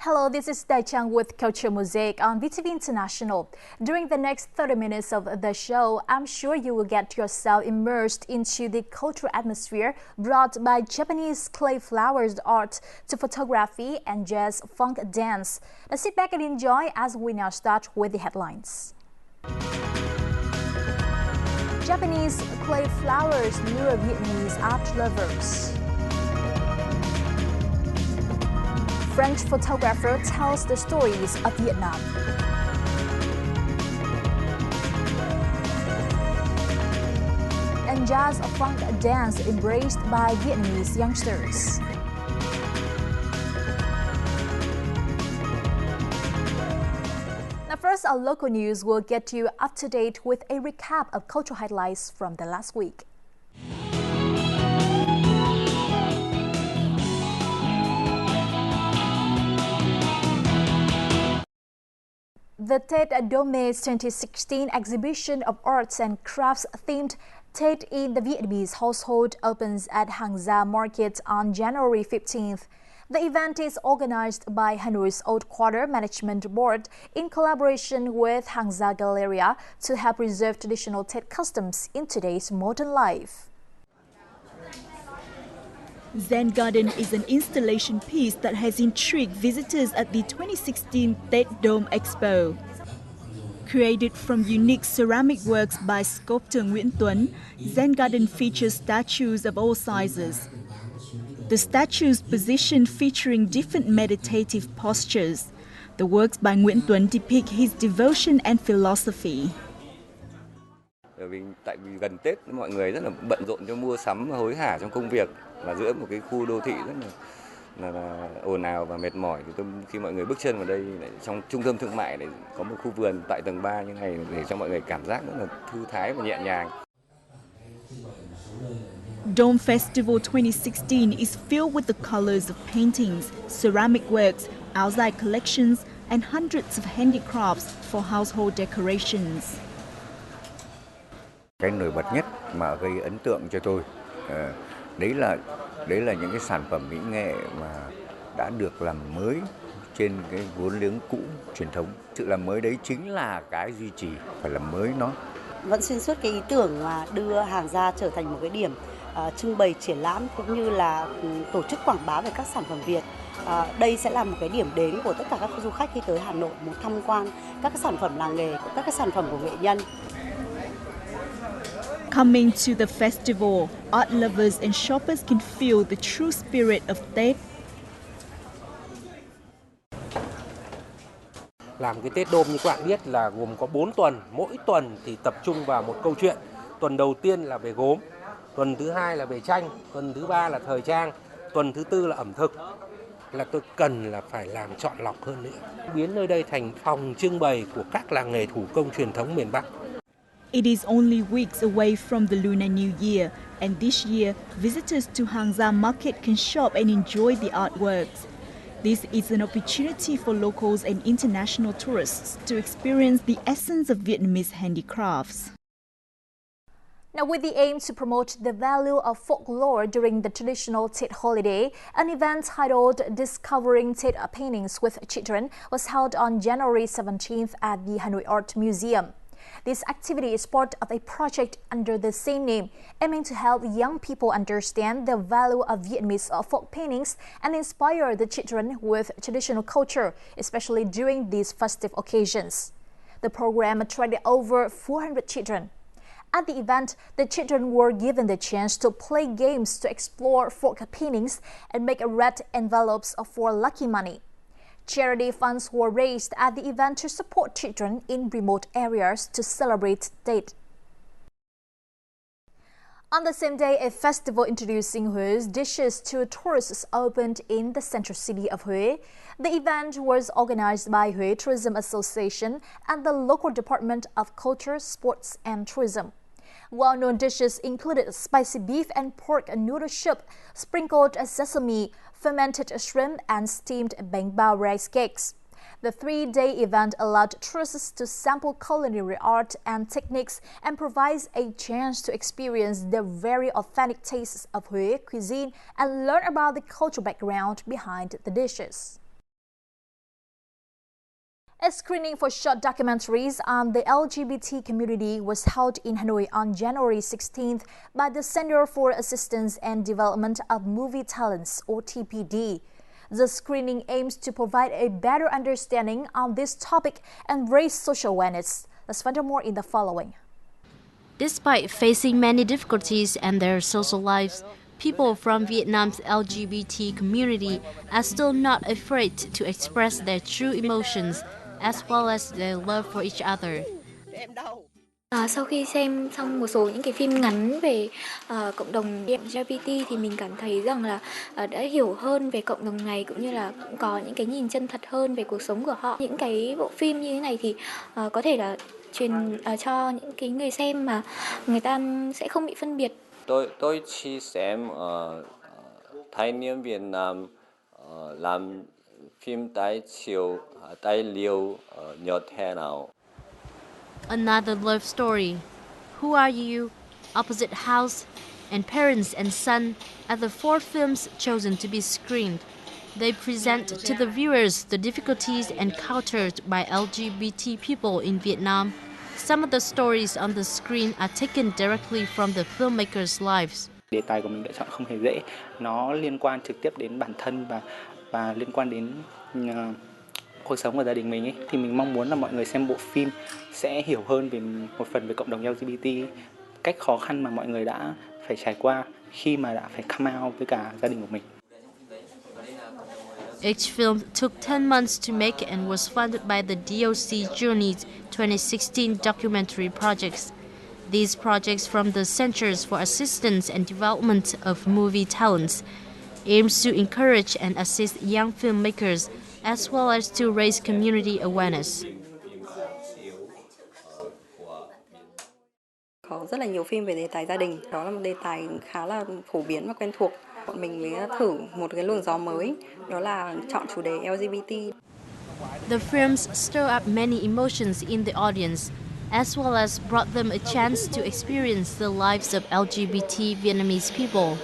Hello, this is Dai Chang with Culture Mosaic on VTV International. During the next 30 minutes of the show, I'm sure you will get yourself immersed into the cultural atmosphere brought by Japanese clay flowers art to photography and jazz funk dance. Now sit back and enjoy as we now start with the headlines. Japanese clay flowers lure Vietnamese art lovers. French photographer tells the stories of Vietnam. And jazz funk dance embraced by Vietnamese youngsters. Now first, our local news will get you up to date with a recap of cultural highlights from the last week. The Tết Dome 2016 exhibition of arts and crafts themed Tết in the Vietnamese household opens at Hàng Gia Market on January 15th. The event is organized by Hanoi's Old Quarter Management Board in collaboration with Hàng Gia Galleria to help preserve traditional Tết customs in today's modern life. Zen Garden is an installation piece that has intrigued visitors at the 2016 Tết Dome Expo. Created from unique ceramic works by sculptor Nguyễn Tuấn, Zen Garden features statues of all sizes. The statues positioned featuring different meditative postures. The works by Nguyễn Tuấn depict his devotion and philosophy. Tại vì gần Tết mọi người rất là bận rộn cho mua sắm hối hả trong công việc, và giữa một cái khu đô thị rất là ồn ào và mệt mỏi thì khi mọi người bước chân vào đây trong trung tâm thương mại để có một khu vườn tại tầng 3 như này để cho mọi người cảm giác rất là thư thái và nhẹ nhàng. Dome Festival 2016 is filled with the colors of paintings, ceramic works, outside collections and hundreds of handicrafts for household decorations. Cái nổi bật nhất mà gây ấn tượng cho tôi đấy là những cái sản phẩm mỹ nghệ mà đã được làm mới trên cái vốn liếng cũ truyền thống. Sự làm mới đấy chính là cái duy trì, phải làm mới nó. Vẫn xuyên suốt cái ý tưởng mà đưa Hàng Gia trở thành một cái điểm trưng bày triển lãm cũng như là tổ chức quảng bá về các sản phẩm Việt. Đây sẽ là một cái điểm đến của tất cả các du khách khi tới Hà Nội muốn tham quan các cái sản phẩm làng nghề, các cái sản phẩm của nghệ nhân. Coming to the festival, art lovers and shoppers can feel the true spirit of Tết. Làm cái Tết Dome như các bạn biết là gồm có 4 tuần, mỗi tuần thì tập trung vào một câu chuyện. Tuần đầu tiên là về gốm, tuần thứ hai là về tranh, tuần thứ ba là thời trang, tuần thứ tư là ẩm thực. Là tôi cần là phải làm chọn lọc hơn nữa, biến nơi đây thành phòng trưng bày của các làng nghề thủ công truyền thống miền Bắc. It is only weeks away from the Lunar New Year, and this year, visitors to Hàng Gia Market can shop and enjoy the artworks. This is an opportunity for locals and international tourists to experience the essence of Vietnamese handicrafts. Now, with the aim to promote the value of folklore during the traditional Tết holiday, an event titled Discovering Tết Paintings with Children was held on January 17th at the Hanoi Art Museum. This activity is part of a project under the same name, aiming to help young people understand the value of Vietnamese folk paintings and inspire the children with traditional culture, especially during these festive occasions. The program attracted over 400 children. At the event, the children were given the chance to play games to explore folk paintings and make red envelopes for lucky money. Charity funds were raised at the event to support children in remote areas to celebrate Tết. On the same day, a festival introducing Hue's dishes to tourists opened in the central city of Hue. The event was organized by Hue Tourism Association and the local Department of Culture, Sports and Tourism. Well-known dishes included spicy beef and pork noodle soup, sprinkled sesame, fermented shrimp, and steamed bánh bao rice cakes. The three-day event allowed tourists to sample culinary art and techniques and provides a chance to experience the very authentic tastes of Hue cuisine and learn about the cultural background behind the dishes. A screening for short documentaries on the LGBT community was held in Hanoi on January 16th by the Center for Assistance and Development of Movie Talents, or TPD. The screening aims to provide a better understanding on this topic and raise social awareness. Let's find out more in the following. Despite facing many difficulties in their social lives, people from Vietnam's LGBT community are still not afraid to express their true emotions as well as their love for each other. Sau khi xem xong một số những cái phim ngắn về cộng đồng LGBT thì mình cảm thấy rằng là đã hiểu hơn về cộng đồng này, cũng như là cũng có những cái nhìn chân thật hơn về cuộc sống của họ. Những cái bộ phim như thế này thì có thể là truyền cho những cái người xem mà người ta sẽ không bị phân biệt. Tôi chỉ xem thanh niên Việt Nam làm phim tài liệu như thế nào. Another love story. Who Are You, Opposite House, and Parents and Son are the four films chosen to be screened. They present to the viewers the difficulties encountered by LGBT people in Vietnam. Some of the stories on the screen are taken directly from the filmmakers' lives. Đề tài của mình lựa chọn không hề dễ. Nó liên quan trực tiếp đến bản thân và liên quan đến cuộc sống của gia đình mình ấy. Thì mình mong muốn là mọi người xem bộ phim sẽ hiểu hơn về một phần về cộng đồng LGBT, cách khó khăn mà mọi người đã phải trải qua khi mà đã phải come out với cả gia đình của mình. Each film took 10 months to make and was funded by the DOC Journey's 2016 documentary projects. These projects from the Centers for Assistance and Development of Movie Talents aims to encourage and assist young filmmakers as well as to raise community awareness. Có rất là nhiều phim về đề tài gia đình, đó là một đề tài khá là phổ biến và quen thuộc. Bọn mình mới thử một cái luồng gió mới, đó là chọn chủ đề LGBT. The films stir up many emotions in the audience, as well as brought them a chance to experience the lives of LGBT Vietnamese people.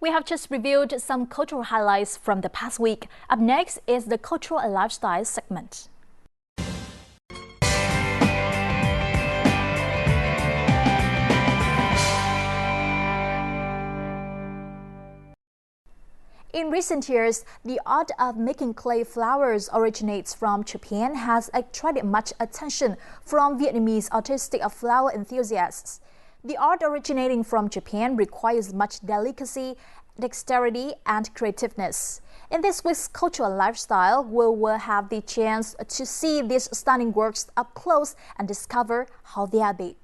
We have just reviewed some cultural highlights from the past week. Up next is the Cultural and Lifestyle segment. In recent years, the art of making clay flowers originates from Japan has attracted much attention from Vietnamese artistic flower enthusiasts. The art originating from Japan requires much delicacy, dexterity, and creativeness. In this week's Cultural Lifestyle, we will have the chance to see these stunning works up close and discover how they are made.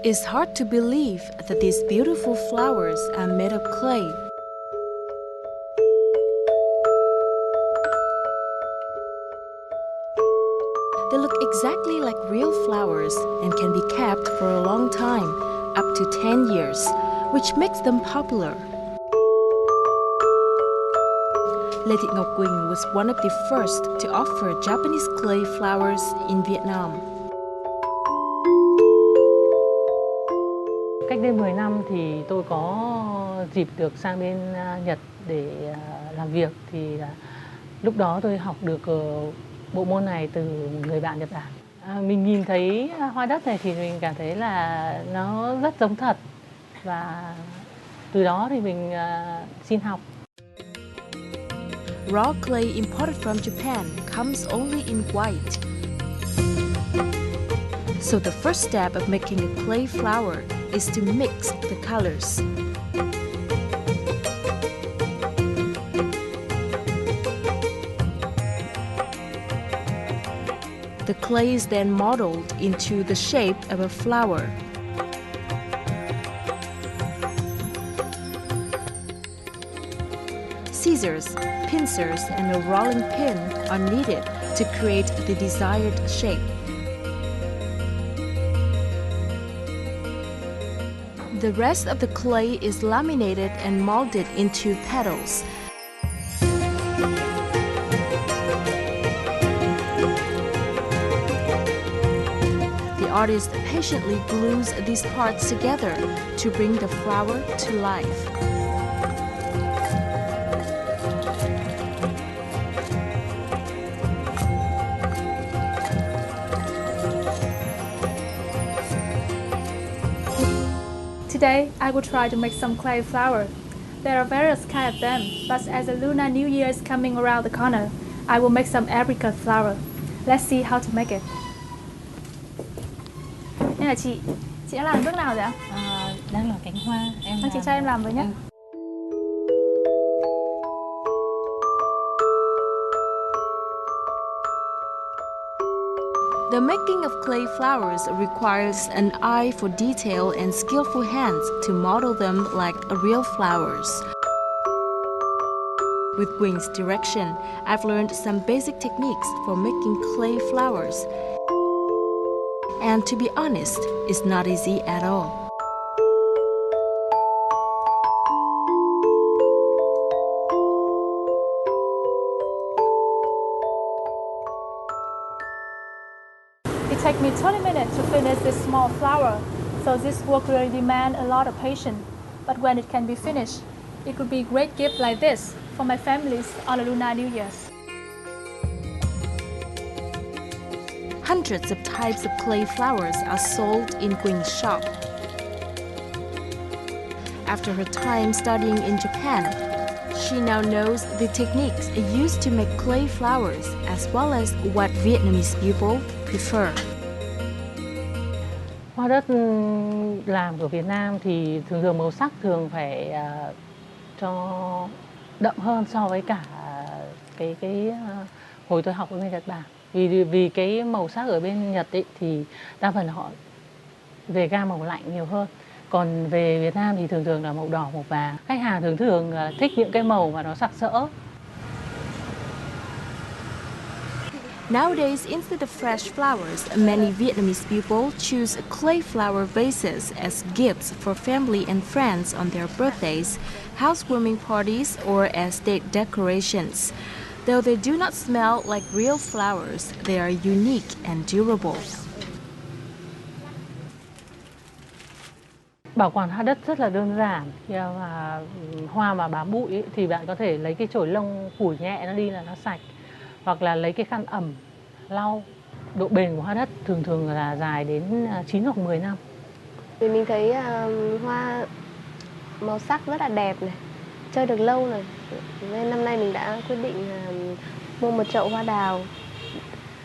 It's hard to believe that these beautiful flowers are made of clay. They look exactly like real flowers and can be kept for a long time, up to 10 years, which makes them popular. Lê Thị Ngọc Quỳnh was one of the first to offer Japanese clay flowers in Vietnam. Cách đây 10 năm thì tôi có dịp được sang bên Nhật để làm việc, thì lúc đó tôi học được bộ môn này từ người bạn Nhật Bản. Mình nhìn thấy hoa đất này thì mình cảm thấy là nó rất giống thật, và từ đó thì mình xin học. Raw clay imported from Japan comes only in white. So the first step of making a clay flower is to mix the colors. The clay is then modeled into the shape of a flower. Scissors, pincers, and a rolling pin are needed to create the desired shape. The rest of the clay is laminated and molded into petals. The artist patiently glues these parts together to bring the flower to life. Today, I will try to make some clay flower. There are various kinds of them, but as the Lunar New Year is coming around the corner, I will make some apricot flower. Let's see how to make it. Đây là chị đã làm bước nào rồi ạ? Đang làm cánh hoa. Chị cho em làm với nhé. The making of clay flowers requires an eye for detail and skillful hands to model them like real flowers. With Queen's direction, I've learned some basic techniques for making clay flowers. And to be honest, it's not easy at all. It takes me 20 minutes to finish this small flower, so this work really demands a lot of patience. But when it can be finished, it could be a great gift like this for my families on the Lunar New Year's. Hundreds of types of clay flowers are sold in Queen's shop. After her time studying in Japan, she now knows the techniques used to make clay flowers as well as what Vietnamese people prefer. Hoa đất làm của Việt Nam thì thường màu sắc thường phải cho đậm hơn so với cả cái hồi tôi học ở bên Nhật Bản. Vì cái màu sắc ở bên Nhật ấy, thì đa phần họ về gam màu lạnh nhiều hơn. Còn về Việt Nam thì thường là màu đỏ, màu vàng. Khách hàng thường thích những cái màu mà nó sặc sỡ. Nowadays, instead of fresh flowers, many Vietnamese people choose clay flower vases as gifts for family and friends on their birthdays, housewarming parties, or as state decorations. Though they do not smell like real flowers, they are unique and durable. Bảo quản hoa đất rất là đơn giản. Và hoa mà bám bụi ấy, thì bạn có thể lấy cái chổi lông phủi nhẹ nó đi là nó sạch. Hoặc là lấy cái khăn ẩm lau. Độ bền của hoa đất thường là dài đến 9 hoặc 10 năm. Thì mình thấy hoa màu sắc rất là đẹp này, chơi được lâu này. Nên năm nay mình đã quyết định mua một chậu hoa đào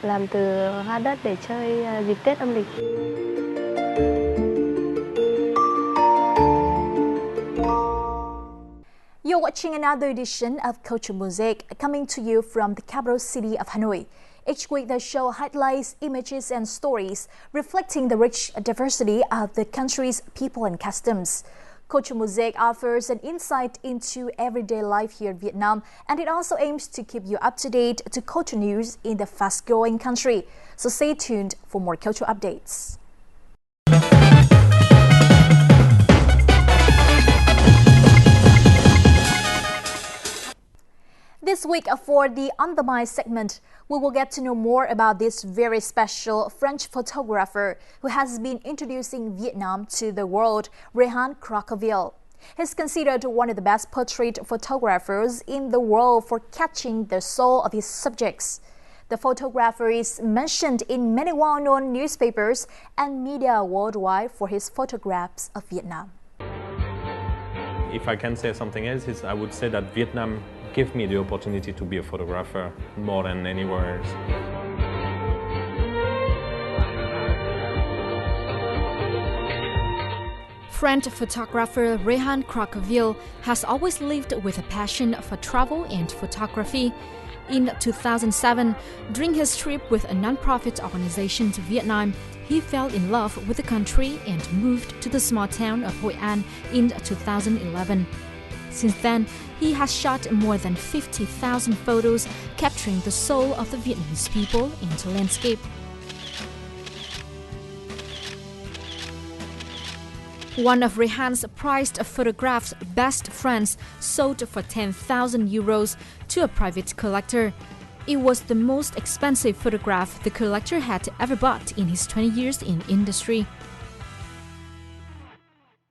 làm từ hoa đất để chơi dịp Tết âm lịch. You're watching another edition of Culture Mosaic, coming to you from the capital city of Hanoi. Each week, the show highlights images and stories reflecting the rich diversity of the country's people and customs. Culture Mosaic offers an insight into everyday life here in Vietnam, and it also aims to keep you up to date to culture news in the fast-growing country. So stay tuned for more cultural updates. This week for the On the Mind segment, we will get to know more about this very special French photographer who has been introducing Vietnam to the world, Rehan Crocaville. He's considered one of the best portrait photographers in the world for catching the soul of his subjects. The photographer is mentioned in many well-known newspapers and media worldwide for his photographs of Vietnam. If I can say something else, I would say that Vietnam gave me the opportunity to be a photographer more than anywhere else. French photographer Rehan Crocaville has always lived with a passion for travel and photography. In 2007, during his trip with a non-profit organization to Vietnam, he fell in love with the country and moved to the small town of Hoi An in 2011. Since then, he has shot more than 50,000 photos capturing the soul of the Vietnamese people into landscape. One of Rehan's prized photographs, Best Friends, sold for 10,000 euros to a private collector. It was the most expensive photograph the collector had ever bought in his 20 years in industry.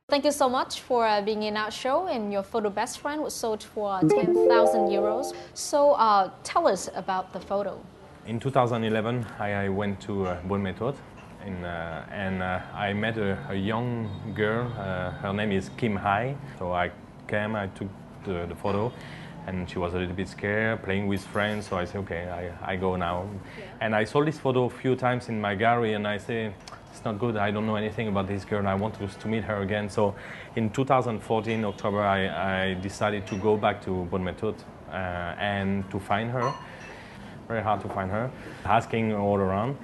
Thank you so much for being in our show, and your photo best friend was sold for 10,000 euros. So tell us about the photo. In 2011, I went to Bonne Méthode and I met a young girl. Her name is Kim Hai. So I took the photo, and she was a little bit scared, playing with friends. So I said, okay, I go now. And I saw this photo a few times in my gallery, and I say, it's not good, I don't know anything about this girl, I want to meet her again. So in 2014, October, I decided to go back to Bonne Méthode and to find her. Very hard to find her, asking all around.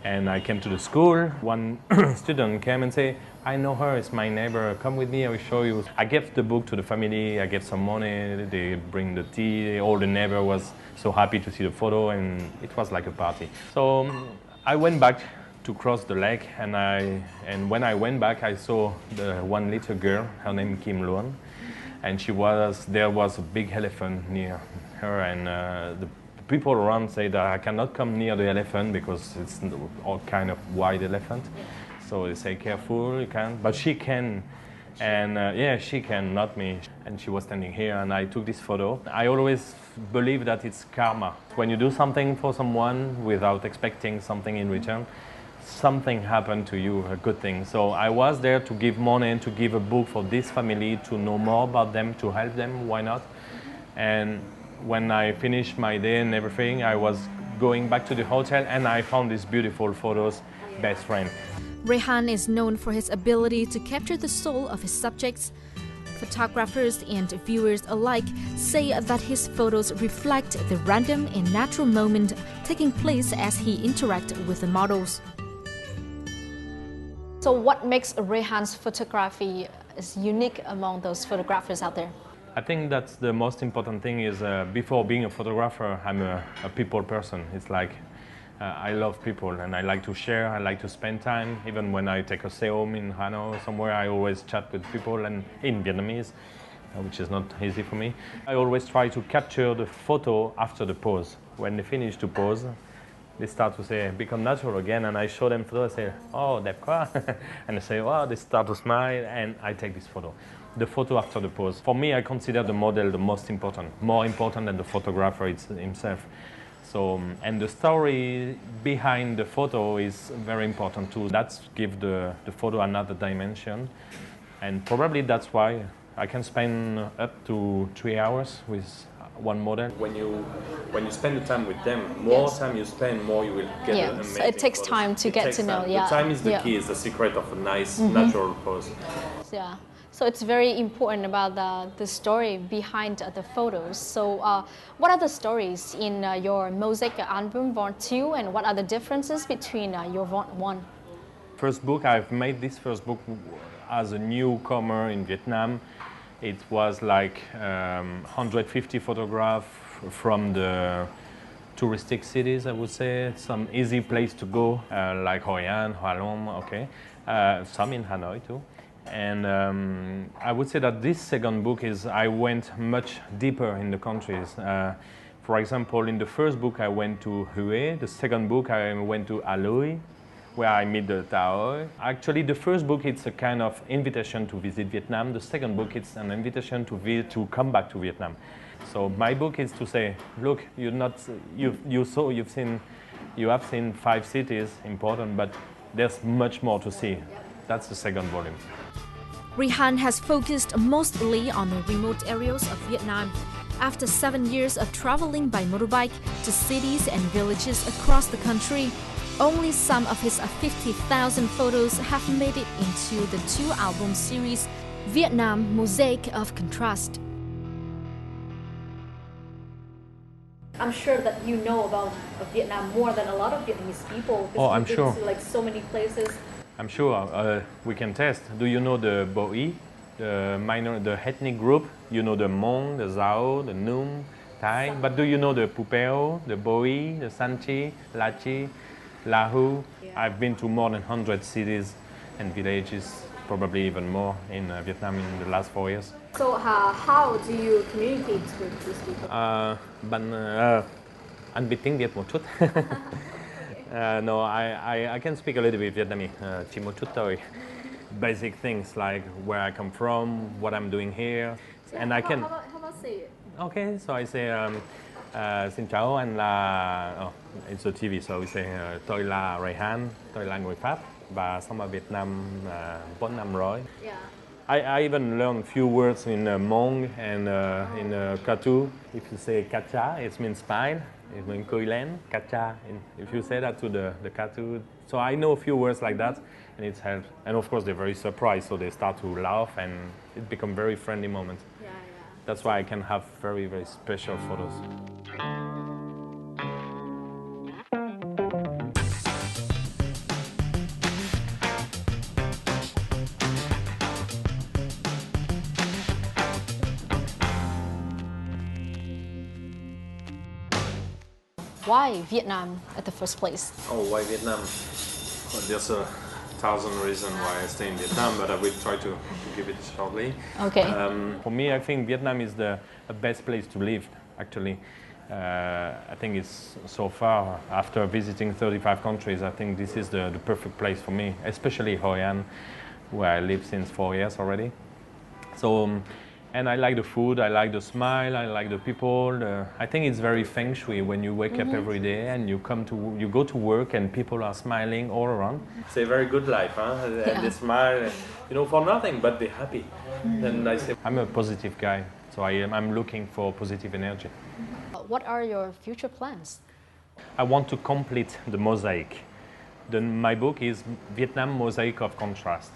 And I came to the school. One student came and said, I know her, it's my neighbor, come with me, I will show you. I gave the book to the family, I gave some money, they bring the tea, all the neighbor was so happy to see the photo, and it was like a party. So I went back to cross the lake, and when I went back, I saw the one little girl, her name Kim Luan, and there was a big elephant near her, and the people around say that I cannot come near the elephant because it's all kind of wild elephant. So they say, careful, you can, but she can. And yeah, she can, not me. And she was standing here, and I took this photo. I always believe that it's karma. When you do something for someone without expecting something in return, something happened to you, a good thing. So I was there to give money and to give a book for this family, to know more about them, to help them, why not? And when I finished my day and everything, I was going back to the hotel, and I found these beautiful photos, best friend. Rehan is known for his ability to capture the soul of his subjects. Photographers and viewers alike say that his photos reflect the random and natural moment taking place as he interacts with the models. So what makes Rehan's photography is unique among those photographers out there? I think that's the most important thing is before being a photographer, I'm a people person. It's like I love people, and I like to share, I like to spend time. Even when I take a stay home in Hanoi or somewhere, I always chat with people, and in Vietnamese, which is not easy for me. I always try to capture the photo after the pose. When they finish to pose, they start to say, become natural again, and I show them photo, I say, oh, đẹp quá. And they say, oh, they start to smile, and I take this photo. The photo after the pose. For me, I consider the model the most important, more important than the photographer himself. So, and the story behind the photo is very important too. That gives the photo another dimension, and probably that's why I can spend up to 3 hours with one model. When you spend the time with them, more time you spend, more you will get an amazing so it takes photos. time to get to know. Time. Yeah, the time is the key. Is the secret of a nice natural pose. Yeah. So it's very important about the story behind the photos. So what are the stories in your Mosaic album, Vault 2, and what are the differences between your Vault 1? First book, I've made this first book as a newcomer in Vietnam. It was like 150 photographs from the touristic cities, I would say. Some easy place to go, like Hoi An, Hoa Long, okay. Some in Hanoi too. And I would say that this second book I went much deeper in the countries. For example, in the first book I went to Hue, the second book I went to A Loi, where I meet the Tao. Actually, the first book it's a kind of invitation to visit Vietnam. The second book it's an invitation to come back to Vietnam. So my book is to say, look, you have seen 5 cities important, but there's much more to see. That's the second volume. Rehan has focused mostly on the remote areas of Vietnam. After 7 years of traveling by motorbike to cities and villages across the country, only some of his 50,000 photos have made it into the 2-album series, Vietnam Mosaic of Contrast. I'm sure that you know about Vietnam more than a lot of Vietnamese people. Oh, I'm sure. You've been to like so many places. I'm sure we can test. Do you know the Boi, the ethnic group? You know the Hmong, the Dao, the Nung, Thai. But do you know the Pupeo, the Boi, the Sanchi, Lachi, Lahu? Yeah. I've been to more than 100 cities and villages, probably even more in Vietnam in the last 4 years. So how do you communicate with these people? Anh biết tiếng Việt một chút. No, I can speak a little bit Vietnamese, chỉ một chút thôi. Basic things like where I come from, what I'm doing here, and I can. How about say it? Okay, so I say, xin chào anh là, it's a TV, so we say, tôi là Rehan, tôi là người Pháp và sống ở Việt Nam 4 năm rồi. Yeah. I even learned a few words in Hmong and in Katu. If you say kacha, it means smile. It means cười lên, kacha. If you say that to the Katu, so I know a few words like that, and it's helped. And of course, they're very surprised, so they start to laugh, and it become very friendly moments. Yeah. That's why I can have very, very special photos. Why Vietnam at the first place? Oh, why Vietnam? Well, there's 1,000 reasons why I stay in Vietnam, but I will try to give it shortly. Okay. For me, I think Vietnam is the best place to live, actually. I think it's so far, after visiting 35 countries, I think this is the perfect place for me, especially Hoi An, where I live since 4 years already. So, and I like the food, I like the smile, I like the people. I think it's very feng shui when you wake up every day and you go to work and people are smiling all around. It's a very good life, huh? Yeah. And they smile, for nothing, but they're happy. And I say, I'm a positive guy, so I'm looking for positive energy. What are your future plans? I want to complete the mosaic. My book is Vietnam Mosaic of Contrast.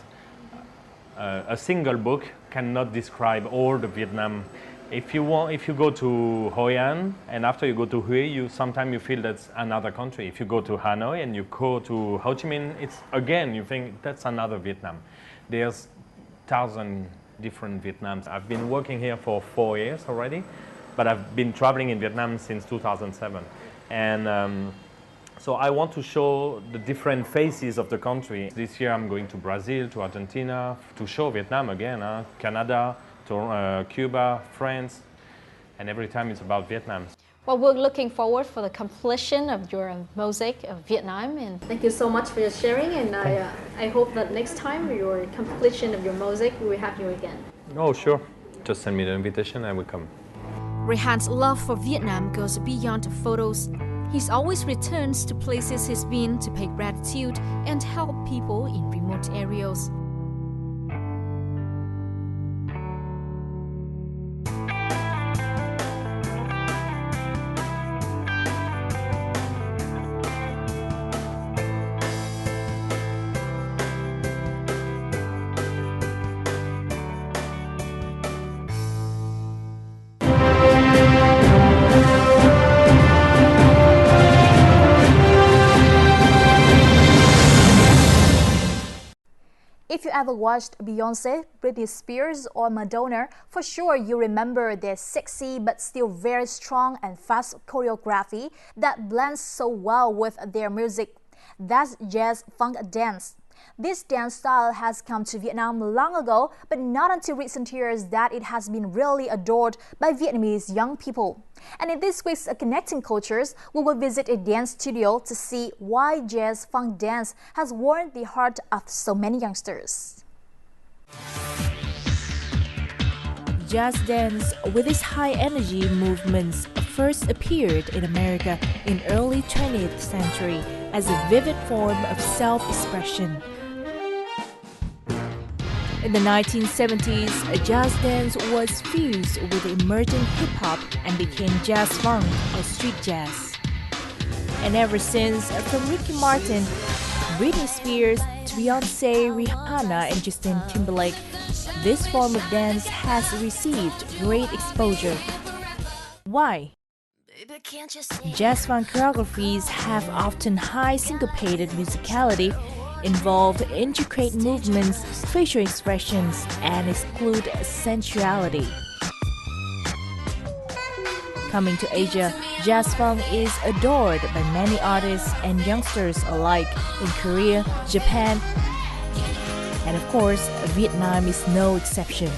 A single book cannot describe all the Vietnam. If you go to Hoi An and after you go to Hue, sometimes you feel that's another country. If you go to Hanoi and you go to Ho Chi Minh, you think that's another Vietnam. There's 1,000 different Vietnams. I've been working here for 4 years already, but I've been traveling in Vietnam since 2007. And so I want to show the different faces of the country. This year I'm going to Brazil, to Argentina, to show Vietnam again, Canada, to Cuba, France, and every time it's about Vietnam. Well, we're looking forward for the completion of your mosaic of Vietnam. And thank you so much for your sharing. And I hope that next time your completion of your mosaic, we will have you again. Oh, sure. Just send me the invitation, I will come. Rehan's love for Vietnam goes beyond photos. He always returns to places he's been to pay gratitude and help people in remote areas. If you ever watched Beyonce, Britney Spears, or Madonna, for sure you remember their sexy but still very strong and fast choreography that blends so well with their music. That's jazz funk dance. This dance style has come to Vietnam long ago, but not until recent years that it has been really adored by Vietnamese young people. And in this week's Connecting Cultures, we will visit a dance studio to see why jazz funk dance has won the heart of so many youngsters. Jazz dance, with its high-energy movements, first appeared in America in early 20th century as a vivid form of self-expression. In the 1970s, jazz dance was fused with emerging hip-hop and became jazz funk or street jazz. And ever since, from Ricky Martin, Britney Spears to Beyonce, Rihanna, and Justin Timberlake, this form of dance has received great exposure. Why? Jazz funk choreographies have often high syncopated musicality, involve intricate movements, facial expressions, and exclude sensuality. Coming to Asia, jazz funk is adored by many artists and youngsters alike in Korea, Japan, and of course, Vietnam is no exception.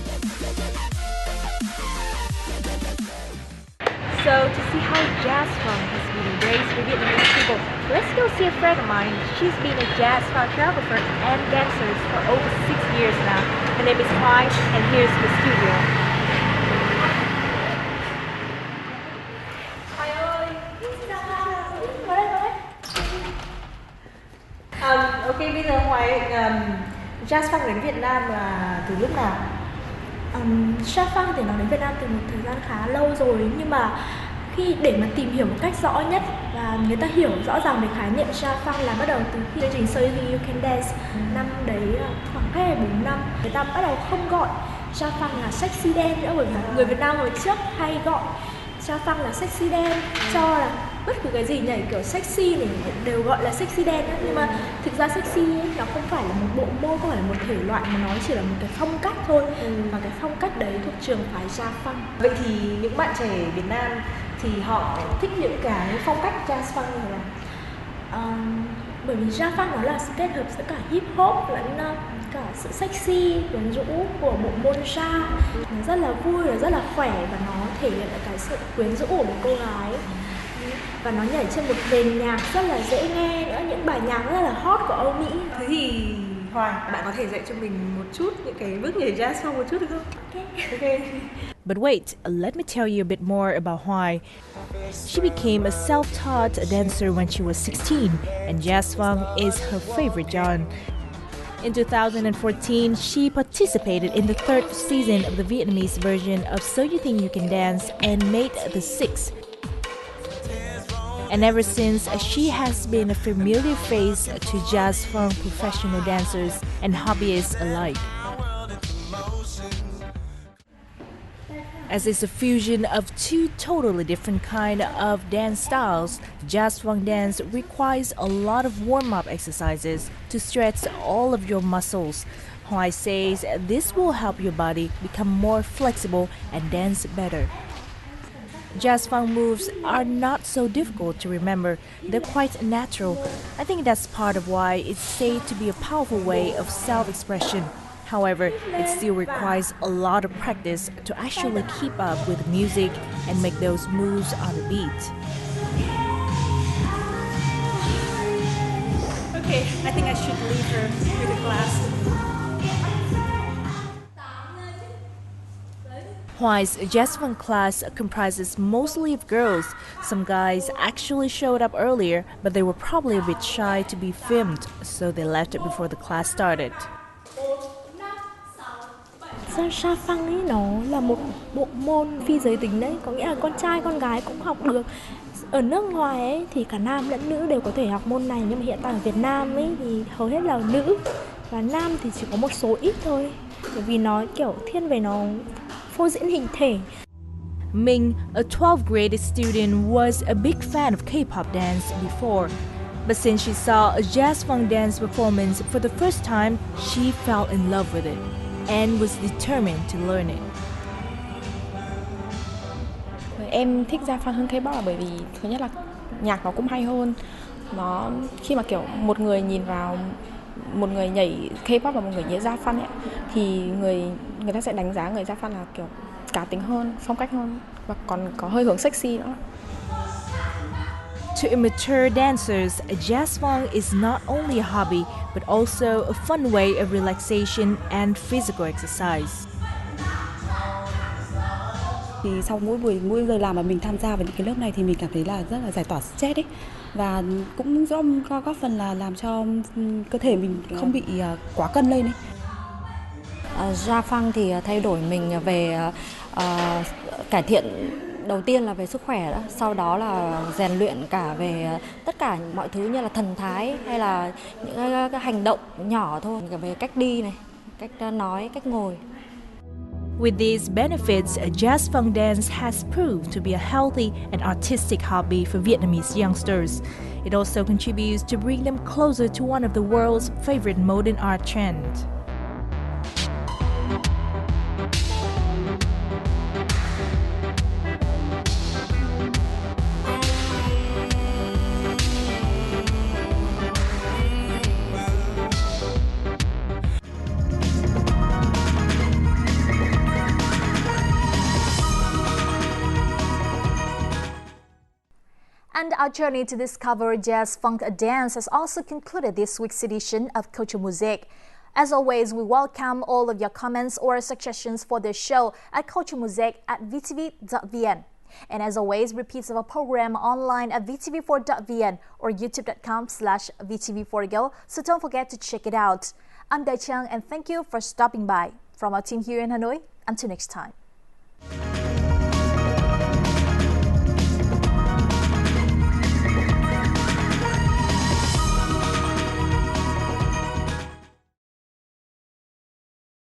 So to see how jazz funk has been embraced by Vietnamese people, let's go see a friend of mine. She's been a jazz funk choreographer and dancer for over 6 years now. Her name is Hoài, and here's the studio. Ok, bây giờ Hoài, jazz funk đến Việt Nam là từ lúc nào? Jazz funk thì nó đến Việt Nam từ một thời gian khá lâu rồi, nhưng mà khi để mà tìm hiểu một cách rõ nhất và người ta hiểu rõ ràng về khái niệm jazz funk là bắt đầu từ khi chương trình So You Can Dance năm đấy khoảng 2 hay 4 năm, người ta bắt đầu không gọi jazz funk là sexy dance nữa, bởi vì người Việt Nam hồi trước hay gọi jazz funk là sexy dance, cho là bất cứ cái gì nhảy kiểu sexy này đều gọi là sexy dance. Nhưng mà thực ra sexy ấy, nó không phải là một bộ môn, không phải là một thể loại, mà nó chỉ là một cái phong cách thôi. Và cái phong cách đấy thuộc trường phái jazz funk. Vậy thì những bạn trẻ Việt Nam thì họ thích những cái phong cách jazz funk như thế nào? Bởi vì jazz funk nó là sự kết hợp giữa cả hip hop lẫn cả sự sexy, quyến rũ của bộ môn jazz. Nó rất là vui, nó rất là khỏe và nó thể hiện lại cái sự quyến rũ của một cô gái. Và nó nhảy trên một nền nhạc rất là dễ nghe nữa, những bài nhạc rất là hot của Âu Mỹ. Thế thì Hoài, bạn có thể dạy cho mình một chút những cái bước nhảy jazz funk một chút được không? Ok. But wait, let me tell you a bit more about Hoài. She became a self-taught dancer when she was 16, and jazz funk is her favorite genre. In 2014, she participated in the third season of the Vietnamese version of So You Think You Can Dance and made the sixth. And ever since, she has been a familiar face to jazz funk professional dancers and hobbyists alike. As it's a fusion of two totally different kind of dance styles, jazz funk dance requires a lot of warm-up exercises to stretch all of your muscles. Hoài says this will help your body become more flexible and dance better. Jazz funk moves are not so difficult to remember. They're quite natural. I think that's part of why it's said to be a powerful way of self-expression. However, it still requires a lot of practice to actually keep up with the music and make those moves on the beat. Okay, I think I should leave her with the class. Hoài jazz funk class comprises mostly of girls. Some guys actually showed up earlier, but they were probably a bit shy to be filmed, so they left before the class started. Jazz funk ấy nó là một bộ môn phi giới tính đấy, có nghĩa là con trai con gái cũng học được. Ở nước ngoài ấy thì cả nam lẫn nữ đều có thể học môn này, nhưng mà hiện tại ở Việt Nam ấy thì hầu hết là nữ và nam thì chỉ có một số ít thôi, bởi vì nó kiểu thiên về nó phô diễn hình thể. Ming, a 12th grade student, was a big fan of K-pop dance before. But since she saw a jazz funk dance performance for the first time, she fell in love with it and was determined to learn it. Em thích jazz funk hơn K-pop là bởi vì thứ nhất là nhạc nó cũng hay hơn. Nó khi mà kiểu một người nhìn vào một người nhảy K-pop và một người nhảy jazz funk ấy, thì người ta sẽ đánh giá người jazz funk là kiểu cá tính hơn, phong cách hơn và còn có hơi hướng sexy nữa. To immature dancers, jazz funk is not only a hobby but also a fun way of relaxation and physical exercise. Thì sau mỗi giờ làm mà mình tham gia vào những cái lớp này thì mình cảm thấy là rất là giải tỏa stress ấy, và cũng góp phần là làm cho cơ thể mình không bị quá cân lên ấy. Jazz funk thì thay đổi mình về cải thiện, đầu tiên là về sức khỏe đó, sau đó là rèn luyện cả về tất cả mọi thứ như là thần thái hay là những cái hành động nhỏ thôi, cả về cách đi này, cách nói, cách ngồi. With these benefits, jazz funk dance has proved to be a healthy and artistic hobby for Vietnamese youngsters. It also contributes to bring them closer to one of the world's favorite modern art trends. And our journey to discover jazz funk dance has also concluded this week's edition of Culture Mosaic. As always, we welcome all of your comments or suggestions for the show at culturemosaic@vtv.vn. And as always, repeats of our program online at vtv4.vn or youtube.com/vtv4go, so don't forget to check it out. I'm Dai Chang and thank you for stopping by. From our team here in Hanoi, until next time.